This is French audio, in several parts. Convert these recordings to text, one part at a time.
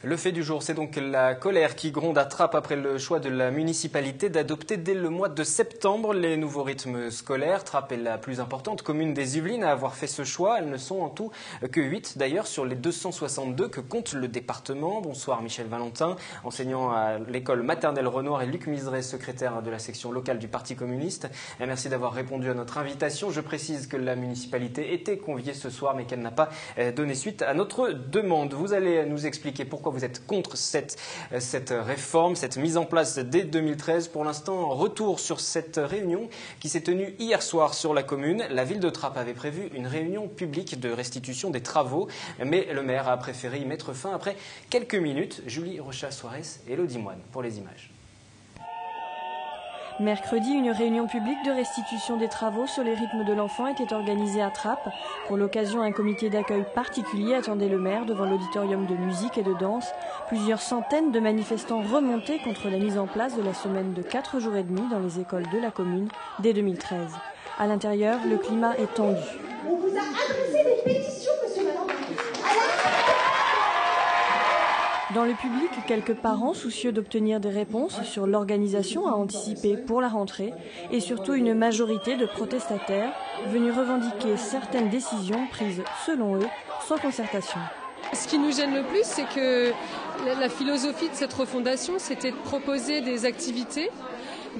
Le fait du jour, c'est donc la colère qui gronde à Trappes après le choix de la municipalité d'adopter dès le mois de septembre les nouveaux rythmes scolaires. Trappes est la plus importante commune des Yvelines à avoir fait ce choix. Elles ne sont en tout que 8 d'ailleurs sur les 262 que compte le département. Bonsoir Michel Valentin, enseignant à l'école maternelle Renoir, et Luc Miseret, secrétaire de la section locale du Parti communiste. Et merci d'avoir répondu à notre invitation. Je précise que la municipalité était conviée ce soir mais qu'elle n'a pas donné suite à notre demande. Vous allez nous expliquer pourquoi vous êtes contre cette réforme, cette mise en place dès 2013. Pour l'instant, retour sur cette réunion qui s'est tenue hier soir sur la commune. La ville de Trappes avait prévu une réunion publique de restitution des travaux, mais le maire a préféré y mettre fin après quelques minutes. Julie Rocha-Suarez et Elodie Moine pour les images. Mercredi, une réunion publique de restitution des travaux sur les rythmes de l'enfant était organisée à Trappes. Pour l'occasion, un comité d'accueil particulier attendait le maire devant l'auditorium de musique et de danse. Plusieurs centaines de manifestants remontaient contre la mise en place de la semaine de 4 jours et demi dans les écoles de la commune dès 2013. À l'intérieur, le climat est tendu. On vous a adressé des pétitions, monsieur Valentin. Dans le public, quelques parents soucieux d'obtenir des réponses sur l'organisation à anticiper pour la rentrée et surtout une majorité de protestataires venus revendiquer certaines décisions prises, selon eux, sans concertation. Ce qui nous gêne le plus, c'est que la philosophie de cette refondation, c'était de proposer des activités,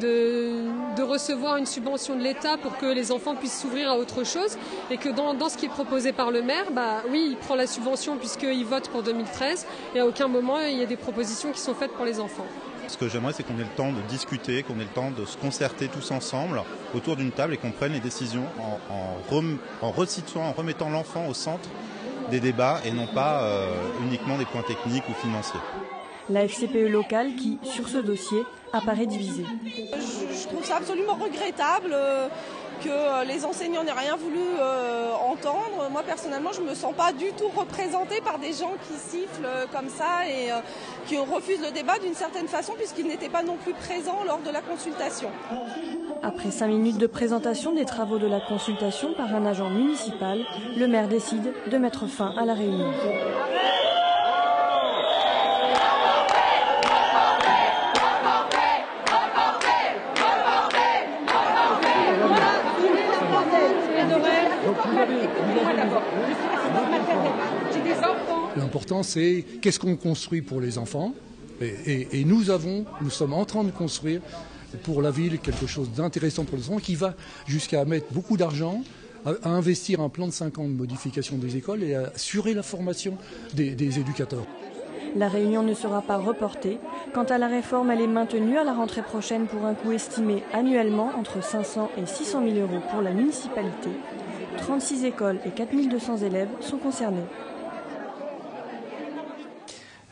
de recevoir une subvention de l'État pour que les enfants puissent s'ouvrir à autre chose, et que dans ce qui est proposé par le maire, oui, il prend la subvention puisqu'il vote pour 2013, et à aucun moment il y a des propositions qui sont faites pour les enfants. Ce que j'aimerais, c'est qu'on ait le temps de discuter, qu'on ait le temps de se concerter tous ensemble autour d'une table et qu'on prenne les décisions en resituant, en remettant l'enfant au centre des débats et non pas uniquement des points techniques ou financiers. La FCPE locale qui, sur ce dossier, apparaît divisée. Je trouve ça absolument regrettable que les enseignants n'aient rien voulu entendre. Moi, personnellement, je ne me sens pas du tout représentée par des gens qui sifflent comme ça et qui refusent le débat d'une certaine façon puisqu'ils n'étaient pas non plus présents lors de la consultation. Après 5 minutes de présentation des travaux de la consultation par un agent municipal, le maire décide de mettre fin à la réunion. L'important, c'est qu'est-ce qu'on construit pour les enfants. Et nous sommes en train de construire pour la ville quelque chose d'intéressant pour les enfants qui va jusqu'à mettre beaucoup d'argent, à investir un plan de 5 ans de modification des écoles et à assurer la formation des éducateurs. La réunion ne sera pas reportée. Quant à la réforme, elle est maintenue à la rentrée prochaine pour un coût estimé annuellement entre 500 et 600 000 euros pour la municipalité. 36 écoles et 4 200 élèves sont concernés.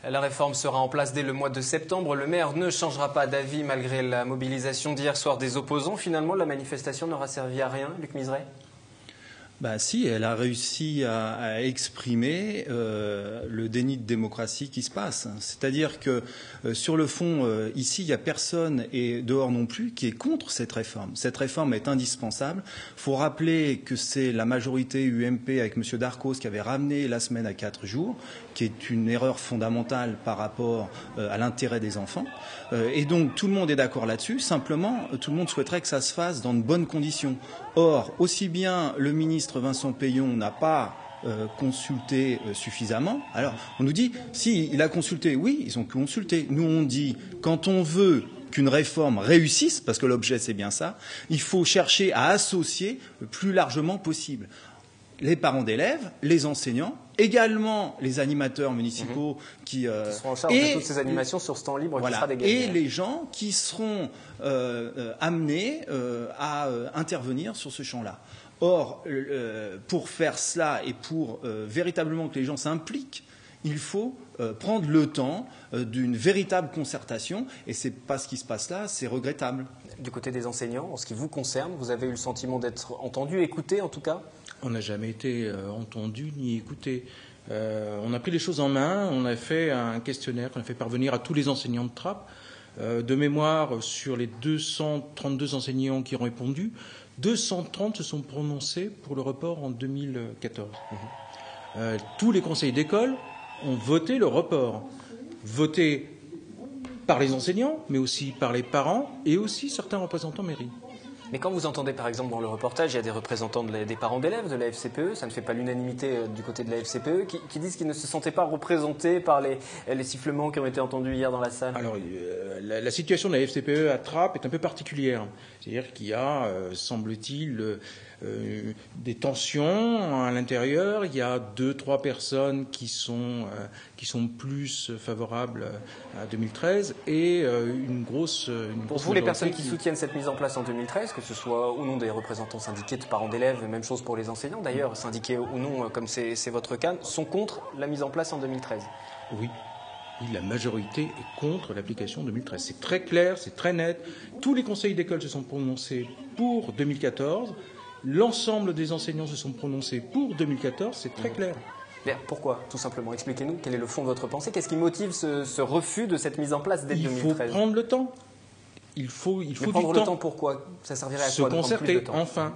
La réforme sera en place dès le mois de septembre. Le maire ne changera pas d'avis malgré la mobilisation d'hier soir des opposants. Finalement, la manifestation n'aura servi à rien. Luc Miseret ? Si, elle a réussi à exprimer le déni de démocratie qui se passe. C'est-à-dire que sur le fond, ici, il n'y a personne, et dehors non plus, qui est contre cette réforme. Cette réforme est indispensable. Il faut rappeler que c'est la majorité UMP avec M. Darcos qui avait ramené la semaine à 4 jours, qui est une erreur fondamentale par rapport à l'intérêt des enfants. Et donc, tout le monde est d'accord là-dessus. Simplement, tout le monde souhaiterait que ça se fasse dans de bonnes conditions. Or, aussi bien le ministre Vincent Peillon n'a pas consulté suffisamment. Alors, on nous dit, si, il a consulté. Oui, ils ont consulté. Nous, on dit, quand on veut qu'une réforme réussisse, parce que l'objet, c'est bien ça, il faut chercher à associer le plus largement possible les parents d'élèves, les enseignants, également les animateurs municipaux qui seront en charge de toutes ces animations sur ce temps libre qui sera dégagé. Et les gens qui seront amenés à intervenir sur ce champ-là. Or, pour faire cela et pour véritablement que les gens s'impliquent, il faut prendre le temps d'une véritable concertation, et ce n'est pas ce qui se passe là, c'est regrettable. Du côté des enseignants, en ce qui vous concerne, vous avez eu le sentiment d'être entendu, écouté en tout cas ? On n'a jamais été entendu ni écouté. On a pris les choses en main, on a fait un questionnaire qu'on a fait parvenir à tous les enseignants de Trappes. De mémoire, sur les 232 enseignants qui ont répondu, 230 se sont prononcés pour le report en 2014. Tous les conseils d'école ont voté le report. voté par les enseignants, mais aussi par les parents et aussi certains représentants mairie. Mais quand vous entendez par exemple dans le reportage, il y a des représentants des parents d'élèves de la FCPE, ça ne fait pas l'unanimité du côté de la FCPE, qui disent qu'ils ne se sentaient pas représentés par les sifflements qui ont été entendus hier dans la salle. Alors, la situation de la FCPE à Trappes est un peu particulière. C'est-à-dire qu'il y a, semble-t-il, des tensions à l'intérieur. Il y a 2-3 personnes qui sont plus favorables à 2013 et une grosse Pour vous, les personnes qui soutiennent cette mise en place en 2013, que ce soit ou non des représentants syndiqués de parents d'élèves, même chose pour les enseignants d'ailleurs, syndiqués ou non, comme c'est votre cas, sont contre la mise en place en 2013. Oui. La majorité est contre l'application 2013. C'est très clair, c'est très net. Tous les conseils d'école se sont prononcés pour 2014. L'ensemble des enseignants se sont prononcés pour 2014. C'est très clair. Mais pourquoi? Tout simplement, expliquez-nous quel est le fond de votre pensée. Qu'est-ce qui motive ce refus de cette mise en place dès 2013? Il faut prendre le temps. Il faut prendre du le temps. Pourquoi? Ça servirait à quoi? Se concerter, enfin.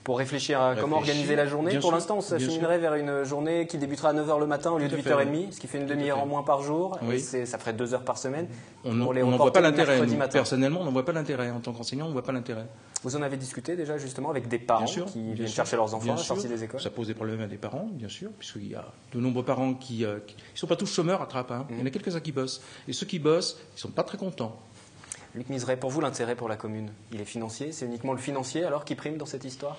Pour réfléchir à comment organiser la journée. Pour l'instant, on s'acheminerait vers une journée qui débutera à 9h le matin au lieu de 8h30, ce qui fait une demi-heure en moins par jour. Oui. Et ça ferait 2 heures par semaine. On n'en voit pas l'intérêt. Personnellement, on n'en voit pas l'intérêt. En tant qu'enseignant, on ne voit pas l'intérêt. Vous en avez discuté déjà justement avec des parents qui viennent chercher leurs enfants à la sortie des écoles? Ça pose des problèmes à des parents, bien sûr, puisqu'il y a de nombreux parents qui ne sont pas tous chômeurs à Trappes. Il y en a quelques-uns qui bossent. Et ceux qui bossent, ils ne sont pas très contents. Luc Miseret, pour vous, l'intérêt pour la commune, il est financier? C'est uniquement le financier alors qui prime dans cette histoire?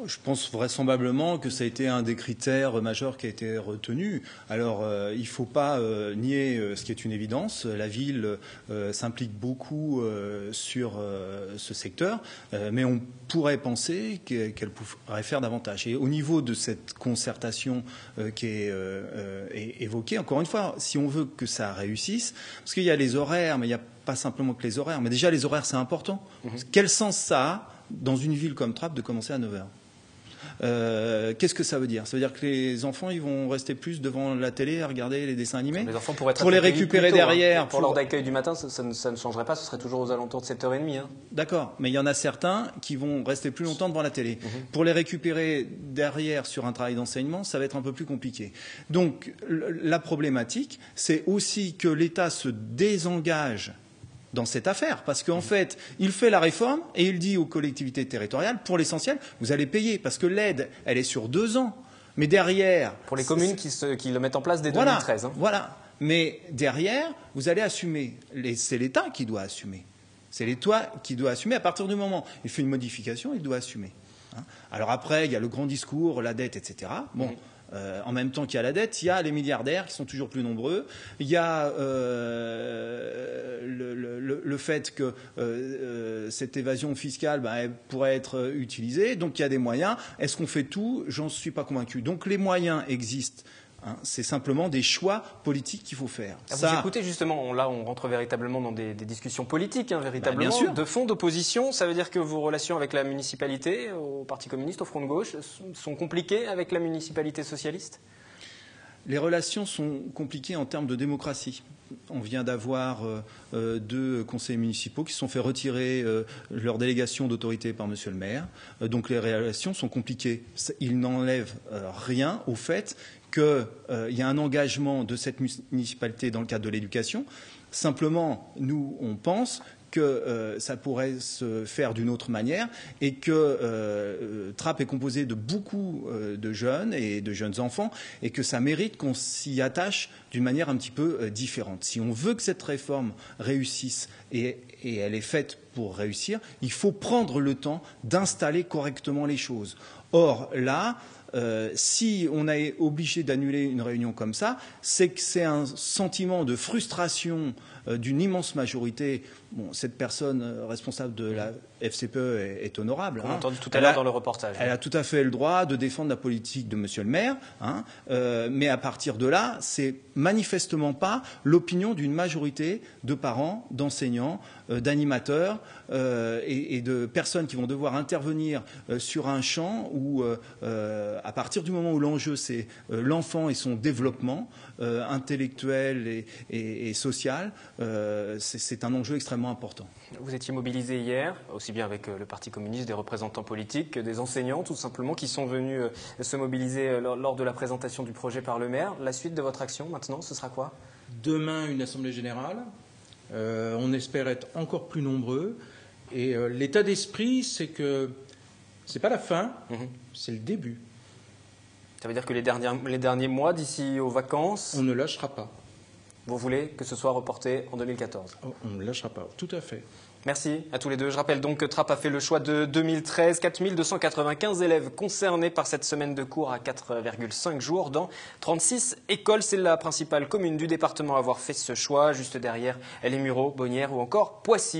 Je pense vraisemblablement que ça a été un des critères majeurs qui a été retenu. Alors, il ne faut pas nier ce qui est une évidence. La ville s'implique beaucoup sur ce secteur, mais on pourrait penser qu'elle pourrait faire davantage. Et au niveau de cette concertation qui est évoquée, encore une fois, si on veut que ça réussisse, parce qu'il y a les horaires, mais il n'y a pas simplement que les horaires, mais déjà les horaires c'est important. Quel sens ça a dans une ville comme Trappes de commencer à 9h? Qu'est-ce que ça veut dire? Ça veut dire que les enfants ils vont rester plus devant la télé à regarder les dessins animés? Les enfants pourraient être pour les récupérer tôt, derrière. Pour l'heure d'accueil du matin, ça ne changerait pas, ce serait toujours aux alentours de 7h30. D'accord, mais il y en a certains qui vont rester plus longtemps devant la télé. Pour les récupérer derrière sur un travail d'enseignement, ça va être un peu plus compliqué. Donc la problématique, c'est aussi que l'État se désengage dans cette affaire, parce qu'en fait, il fait la réforme et il dit aux collectivités territoriales, pour l'essentiel, vous allez payer, parce que l'aide, elle est sur 2 ans. Mais derrière... Pour les communes qui le mettent en place dès 2013. Voilà. Mais derrière, vous allez assumer. C'est l'État qui doit assumer. C'est l'État qui doit assumer. À partir du moment où il fait une modification, il doit assumer. Alors après, il y a le grand discours, la dette, etc. Bon. En même temps qu'il y a la dette, il y a les milliardaires qui sont toujours plus nombreux. Il y a le fait que cette évasion fiscale elle pourrait être utilisée. Donc il y a des moyens. Est-ce qu'on fait tout? J'en suis pas convaincu. Donc les moyens existent. C'est simplement des choix politiques qu'il faut faire. Vous écoutez justement, là on rentre véritablement dans des discussions politiques, véritablement, bien sûr. De fond, d'opposition. Ça veut dire que vos relations avec la municipalité, au Parti communiste, au Front de gauche, sont compliquées avec la municipalité socialiste? Les relations sont compliquées en termes de démocratie. On vient d'avoir 2 conseillers municipaux qui se sont fait retirer leur délégation d'autorité par monsieur le maire. Donc les relations sont compliquées. Il n'enlève rien au fait qu'il y a un engagement de cette municipalité dans le cadre de l'éducation. Simplement, nous, on pense que ça pourrait se faire d'une autre manière et que Trappes est composé de beaucoup de jeunes et de jeunes enfants et que ça mérite qu'on s'y attache d'une manière un petit peu différente. Si on veut que cette réforme réussisse et elle est faite pour réussir, il faut prendre le temps d'installer correctement les choses. Or, là, si on est obligé d'annuler une réunion comme ça, c'est que c'est un sentiment de frustration d'une immense majorité. Bon, cette personne responsable de la FCPE est honorable. On l'a entendu tout à l'heure dans le reportage. Elle a tout à fait le droit de défendre la politique de monsieur le maire, mais à partir de là, c'est manifestement pas l'opinion d'une majorité de parents, d'enseignants, d'animateurs et de personnes qui vont devoir intervenir sur un champ où, à partir du moment où l'enjeu c'est l'enfant et son développement intellectuel et social, c'est un enjeu extrêmement important. Vous étiez mobilisé hier, aussi bien avec le Parti communiste, des représentants politiques, que des enseignants tout simplement, qui sont venus se mobiliser lors de la présentation du projet par le maire. La suite de votre action maintenant, ce sera quoi? demain une assemblée générale. On espère être encore plus nombreux. Et l'état d'esprit, c'est que c'est pas la fin, c'est le début. Ça veut dire que les derniers mois, d'ici aux vacances, on ne lâchera pas. Vous voulez que ce soit reporté en 2014 ? On ne lâchera pas, tout à fait. Merci à tous les deux. Je rappelle donc que Trappes a fait le choix de 2013. 4295 élèves concernés par cette semaine de cours à 4,5 jours dans 36 écoles. C'est la principale commune du département à avoir fait ce choix. Juste derrière, les Mureaux, Bonnières ou encore Poissy.